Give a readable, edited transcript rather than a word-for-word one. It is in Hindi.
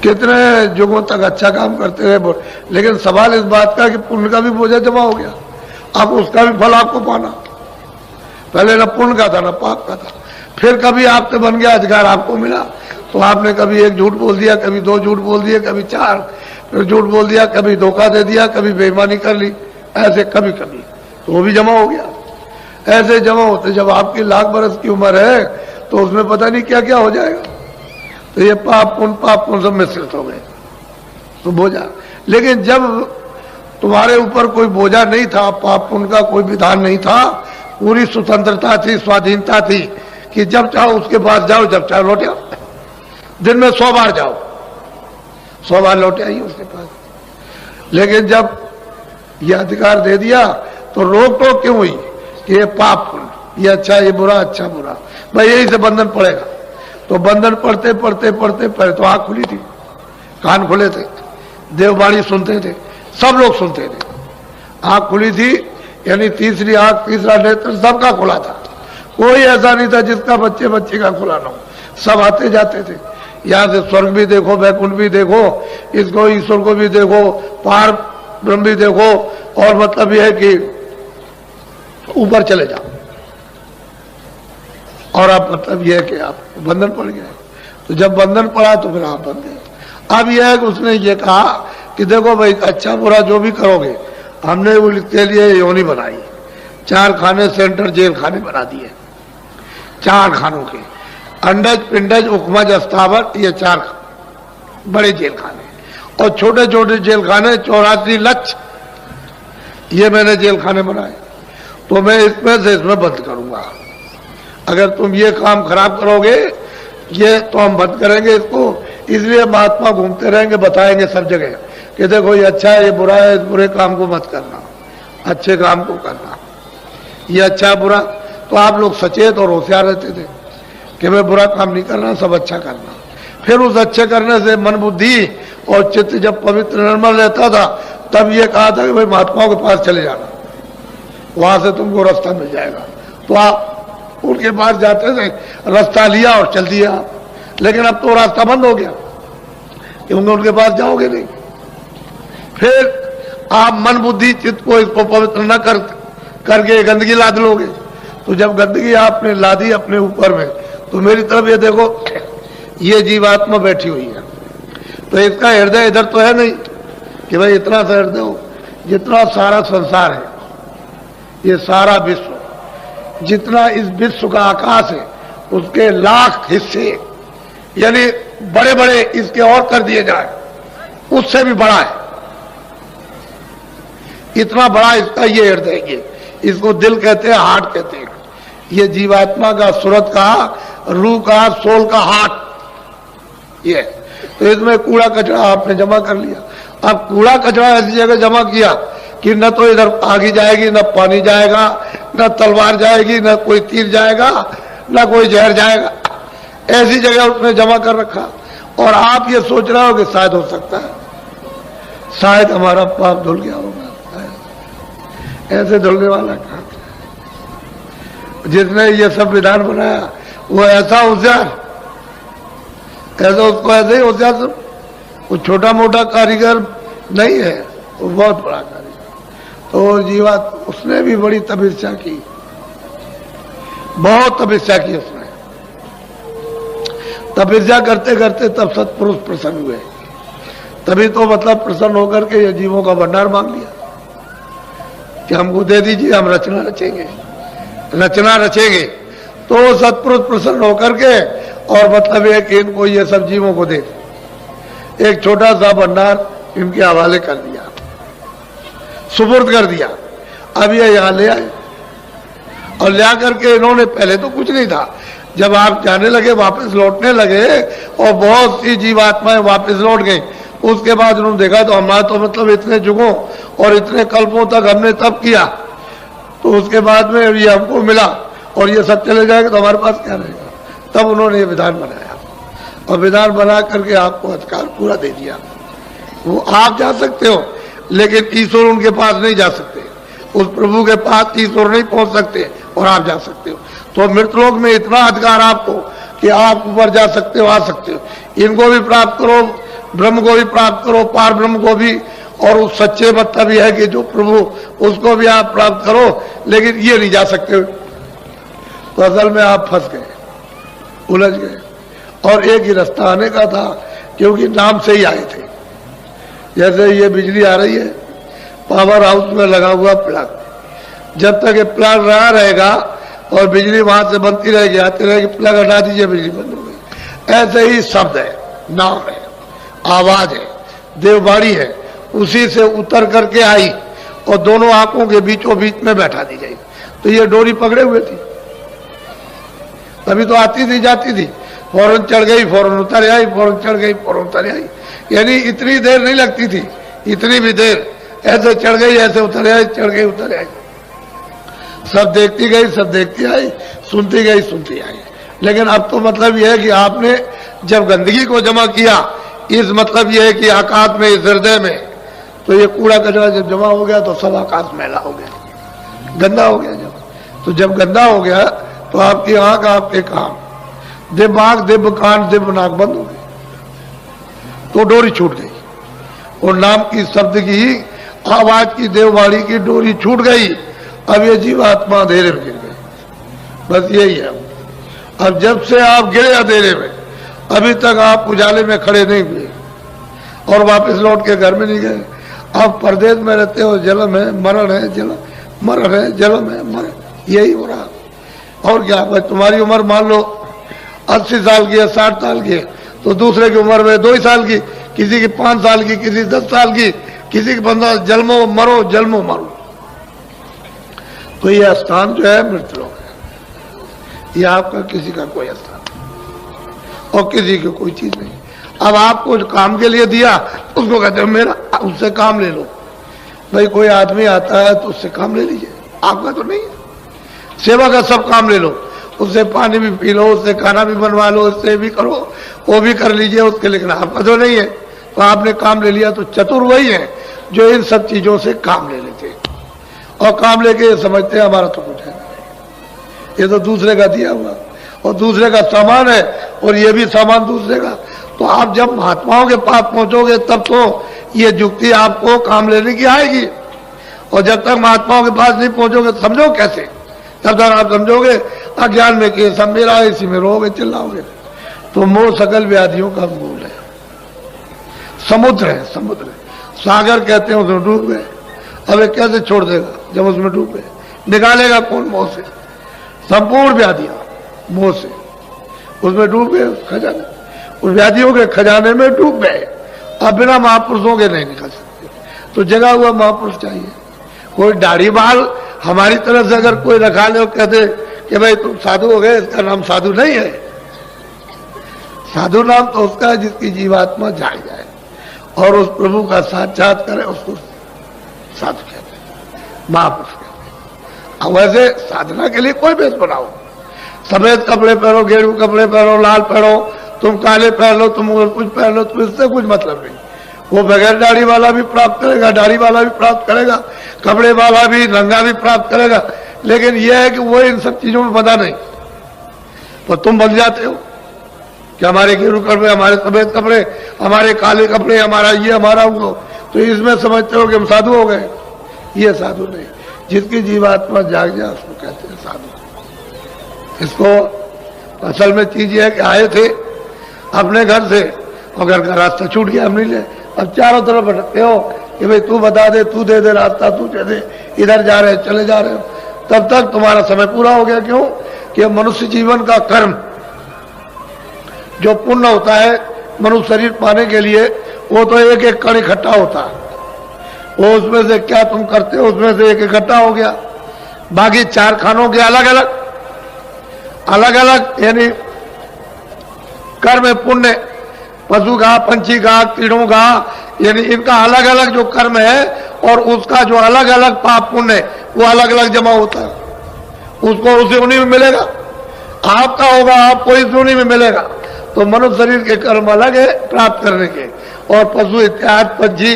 कितने युगों तक अच्छा काम करते रहे, लेकिन सवाल इस बात का कि पुण्य का भी बोझा जमा हो गया, अब उसका भी फल आपको पाना। पहले न पुण्य का था न पाप का था, फिर कभी आपसे बन गया अधिकार, आपको मिला तो आपने कभी एक झूठ बोल दिया, कभी दो झूठ बोल दिए, कभी चार, फिर झूठ बोल दिया, कभी धोखा दे दिया, कभी बेईमानी कर ली, ऐसे कभी कभी तो वो भी जमा हो गया। ऐसे जमा होते जब आपकी लाख बरस की उम्र है तो उसमें पता नहीं क्या क्या हो जाएगा। तो ये पाप पुण्य सब मिश्रित हो गए तो बोझा। लेकिन जब तुम्हारे ऊपर कोई बोझा नहीं था, पाप पुण्य का कोई विधान नहीं था, पूरी स्वतंत्रता थी, स्वाधीनता थी कि जब चाहो उसके पास जाओ, जब चाहो लौटे आओ, दिन में 100 बार जाओ, 100 बार लौटे आइए उसके पास। लेकिन जब ये अधिकार दे दिया तो रोक टोक क्यों हुई कि ये पाप पुण्य, ये अच्छा ये बुरा, अच्छा बुरा, भाई यही से बंधन पड़ेगा। तो बंधन पढ़ते पढ़ते पढ़ते पहले तो आंख खुली थी, कान खुले थे, देववाणी सुनते थे, सब लोग सुनते थे, आंख खुली थी, यानी तीसरी आंख, तीसरा नेत्र सबका खुला था। कोई ऐसा नहीं था जिसका बच्चे बच्चे का खुला ना हो, सब आते जाते थे। यहाँ से स्वर्ग भी देखो, वैकुंठ भी देखो, इसको ईश्वर को भी देखो, पार ब्रह्म भी देखो, और मतलब यह है कि ऊपर चले जाओ। और अब मतलब यह है कि आप बंधन पड़ गया। तो जब बंधन पड़ा तो फिर आप बंधे। अब यह है कि उसने ये कहा कि देखो भाई, अच्छा बुरा जो भी करोगे, हमने उसके लिए योनि बनाई, 4 खाने सेंटर जेल खाने बना दिए, 4 खानों के, अंडज पिंडज उकमज अस्तावट, ये 4 बड़े जेल खाने, और छोटे छोटे जेल खाने 84 लक्ष, ये मैंने जेल खाने बनाए। तो मैं इसमें से इसमें बंद करूंगा, अगर तुम ये काम खराब करोगे ये तो हम बंद करेंगे इसको। इसलिए महात्मा घूमते रहेंगे, बताएंगे सब जगह कि देखो ये अच्छा है, ये बुरा है, इस बुरे काम को मत करना, अच्छे काम को करना, ये अच्छा बुरा। तो आप लोग सचेत और होशियार रहते थे कि मैं बुरा काम नहीं करना, सब अच्छा करना। फिर उस अच्छे करने से मन बुद्धि और चित्त जब पवित्र निर्मल रहता था, तब ये कहा था कि भाई महात्माओं के पास चले जाना, वहां से तुमको रास्ता मिल जाएगा। तो आप उनके पास जाते थे, रास्ता लिया और चल दिया। लेकिन अब तो रास्ता बंद हो गया क्योंकि उनके पास जाओगे नहीं। फिर आप मन बुद्धि चित्त को इसको पवित्र न करके गंदगी लाद लोगे। तो जब गंदगी आपने लादी अपने ऊपर में, तो मेरी तरफ ये देखो, ये जीवात्मा बैठी हुई है, तो इसका हृदय इधर तो है नहीं कि भाई इतना सा हृदय हो, जितना सारा संसार है, ये सारा विश्व, जितना इस विश्व का आकाश है उसके लाख हिस्से, यानी बड़े बड़े इसके और कर दिए जाए, उससे भी बड़ा है, इतना बड़ा इसका ये हृदय, ये इसको दिल कहते हैं, हार्ट कहते हैं। ये जीवात्मा का, सूरत का, रूह का, सोल का हार्ट ये। तो इसमें कूड़ा कचरा आपने जमा कर लिया। अब कूड़ा कचरा ऐसी जगह जमा किया कि न तो इधर आगी जाएगी, न पानी जाएगा, न तलवार जाएगी, न कोई तीर जाएगा, न कोई जहर जाएगा, ऐसी जगह उसने जमा कर रखा। और आप ये सोच रहे हो कि शायद हो सकता है, शायद हमारा पाप धुल गया होगा। ऐसे धुलने वाला कहाँ? जिसने ये सब विधान बनाया वो ऐसा होशियार, ऐसा उसको ऐसे ही होशियार, वो छोटा मोटा कारीगर नहीं है, वो बहुत बड़ा कारीगर। तो जीवा उसने भी बड़ी तपस्या की, बहुत तपस्या की उसने। तपस्या करते करते तब सत्पुरुष प्रसन्न हुए, तभी तो मतलब प्रसन्न होकर के ये जीवों का भंडार मांग लिया कि हमको दे दीजिए, हम रचना रचेंगे, रचना रचेंगे। तो सत्पुरुष प्रसन्न होकर के और मतलब ये कि इनको ये सब जीवों को दे, एक छोटा सा भंडार इनके हवाले कर दिया, सुपुर्द कर दिया। अब ये यहाँ ले आए और ले आकर के इन्होंने, पहले तो कुछ नहीं था, जब आप जाने लगे, वापस लौटने लगे और बहुत सी जीवात्माएं वापस लौट गई, उसके बाद उन्होंने देखा तो हमारा तो मतलब इतने जुगों और इतने कल्पों तक हमने तब किया, तो उसके बाद में ये हमको मिला और ये सब चले जाएंगे तो हमारे पास क्या रहेगा। तब उन्होंने ये विधान बनाया और विधान बना करके आपको अधिकार पूरा दे दिया। वो आप जा सकते हो, लेकिन ईश्वर उनके पास नहीं जा सकते, उस प्रभु के पास ईश्वर नहीं पहुंच सकते और आप जा सकते हो। तो मृतलोक में इतना अधिकार आपको कि आप ऊपर जा सकते हो, आ सकते हो, इनको भी प्राप्त करो, ब्रह्म को भी प्राप्त करो, पार ब्रह्म को भी, और उस सच्चे मतलब भी है कि जो प्रभु उसको भी आप प्राप्त करो, लेकिन ये नहीं जा सकते। तो असल में आप फंस गए, उलझ गए, और एक ही रास्ता आने का था, क्योंकि नाम से ही आए थे। जैसे ये बिजली आ रही है, पावर हाउस में लगा हुआ प्लग, जब तक ये प्लग रहा रहेगा और बिजली वहां से बनती रहेगी, आती रहेगी, प्लग हटा दीजिए बिजली बंद हो गई। ऐसे ही शब्द है, नाम है, आवाज है, देववाणी है, उसी से उतर करके आई और दोनों आंखों के बीचों बीच में बैठा दी गई। तो ये डोरी पकड़े हुए थी, तभी तो आती थी जाती थी, फौरन चढ़ गई, फौरन उतर आई, फौरन चढ़ गई, फौरन उतर आई। यानी इतनी देर नहीं लगती थी, इतनी भी देर, ऐसे चढ़ गई, ऐसे उतर आई, चढ़ गई, उतर आई। सब देखती गई, सब देखती आई, सुनती गई, सुनती आई। लेकिन अब तो मतलब यह है कि आपने जब गंदगी को जमा किया, इस मतलब यह है कि आकाश में, इस हृदय में, तो ये कूड़ा कचरा जब जमा हो गया तो सब आकाश मैला हो गया, गंदा हो गया। तो जब गंदा हो गया तो आपकी आंख, आपके काम, दिमाग, दिव्य कान, दिव्य नाक बंद हो गई, तो डोरी छूट गई, और नाम की, शब्द की, आवाज की, देववाणी की डोरी छूट गई। अब ये जीवात्मा अंधेरे में गिर गई, बस यही है। अब जब से आप गिरे अंधेरे में, अभी तक आप उजाले में खड़े नहीं हुए और वापस लौट के घर में नहीं गए। आप परदेश में रहते हो, जन्म है, मरण है, जन्म, मरण है, जन्म है, मरण, यही हो रहा। और क्या भाई, तुम्हारी उम्र मान लो 80 साल की है, 60 साल की है, तो दूसरे की उम्र में 2 साल की, किसी की 5 साल की, किसी 10 साल की, किसी की 15, जन्मो मरो, जन्मो मरो। तो ये स्थान जो है मृत्यु लोक है, ये आपका किसी का कोई स्थान और किसी की कोई चीज नहीं। अब आपको काम के लिए दिया, उसको कहते हो मेरा, उससे काम ले लो। भाई कोई आदमी आता है तो उससे काम ले लीजिए, आपका तो नहीं है। सेवा का सब काम ले लो, उससे पानी भी पी लो, उससे खाना भी बनवा लो, उससे भी करो, वो भी कर लीजिए उसके, लेकिन आपका तो नहीं है। तो आपने काम ले लिया, तो चतुर वही है जो इन सब चीजों से काम ले लेते हैं और काम लेके ये समझते हैं हमारा तो कुछ है, ये तो दूसरे का दिया हुआ और दूसरे का सामान है, और ये भी सामान दूसरे का। तो आप जब महात्माओं के पास पहुंचोगे तब तो ये युक्ति आपको काम लेने की आएगी, और जब तक महात्माओं के पास नहीं पहुंचोगे तो समझो कैसे, तब तक आप समझोगे अज्ञान में कि सब मेरा है, इसी में रहोगे, चिल्लाओगे। तो मोह सकल व्याधियों का मूल है, समुद्र है, समुद्र है, सागर कहते हैं, उसमें डूब गए। अब कैसे छोड़ देगा जब उसमें डूब गए, निकालेगा कौन मोह से? संपूर्ण व्याधियां मोह से, उसमें डूब गए, खजाने, उस व्याधियों के खजाने में डूब गए। अब बिना महापुरुषों के नहीं निकल सकते, तो जगा हुआ महापुरुष चाहिए। कोई दाढ़ी बाल हमारी तरफ से अगर कोई रखा ले और कहते कि भाई तुम साधु हो गए, इसका नाम साधु नहीं है। साधु नाम तो उसका है जिसकी जीवात्मा जाग जाए और उस प्रभु का साक्षात करे, उसको साधु कहते हैं, महापुरुष कहते हैं। अब वैसे साधना के लिए कोई भेष बनाओ, सफेद कपड़े पहनो, गेरू कपड़े पहनो, लाल पहनो, तुम काले पहन लो, तुम कुछ पहन लो, तो इससे कुछ मतलब नहीं। वो बगैर दाढ़ी वाला भी प्राप्त करेगा, दाढ़ी वाला भी प्राप्त करेगा, कपड़े वाला भी, नंगा भी प्राप्त करेगा। लेकिन यह है कि वो इन सब चीजों में बंधा नहीं। तो तुम बन जाते हो कि हमारे गेरू कपड़े, हमारे सफेद कपड़े, हमारे काले कपड़े, हमारा ये, हमारा वो, तो इसमें समझते हो कि हम साधु हो गए। ये साधु नहीं, जिसकी जीवात्मा जाग जाए उसको कहते हैं साधु। इसको असल में चीज ये है कि आए थे अपने घर से और घर का रास्ता छूट गया, हम नहीं ले, अब चारों तरफ भटकते हो कि भाई तू बता दे, तू दे दे रास्ता, तू दे दे, इधर जा रहे चले जा रहे हो, तब तक तुम्हारा समय पूरा हो गया। क्यों? कि मनुष्य जीवन का कर्म जो पुण्य होता है मनुष्य शरीर पाने के लिए, वो तो एक एक कण इकट्ठा होता है। वो उसमें से क्या तुम करते हो, उसमें से एक इकट्ठा हो गया। बाकी 4 खानों के अलग अलग अलग अलग यानी कर्म पुण्य, पशु का, पंछी का, कीड़ों का, यानी इनका अलग अलग जो कर्म है और उसका जो अलग अलग पाप पुण्य वो अलग अलग जमा होता है। उसको उसी उन्हीं में मिलेगा, आपका होगा आपको इस उन्हीं में मिलेगा। तो मनुष्य शरीर के कर्म अलग है प्राप्त करने के, और पशु इत्यादि पंछी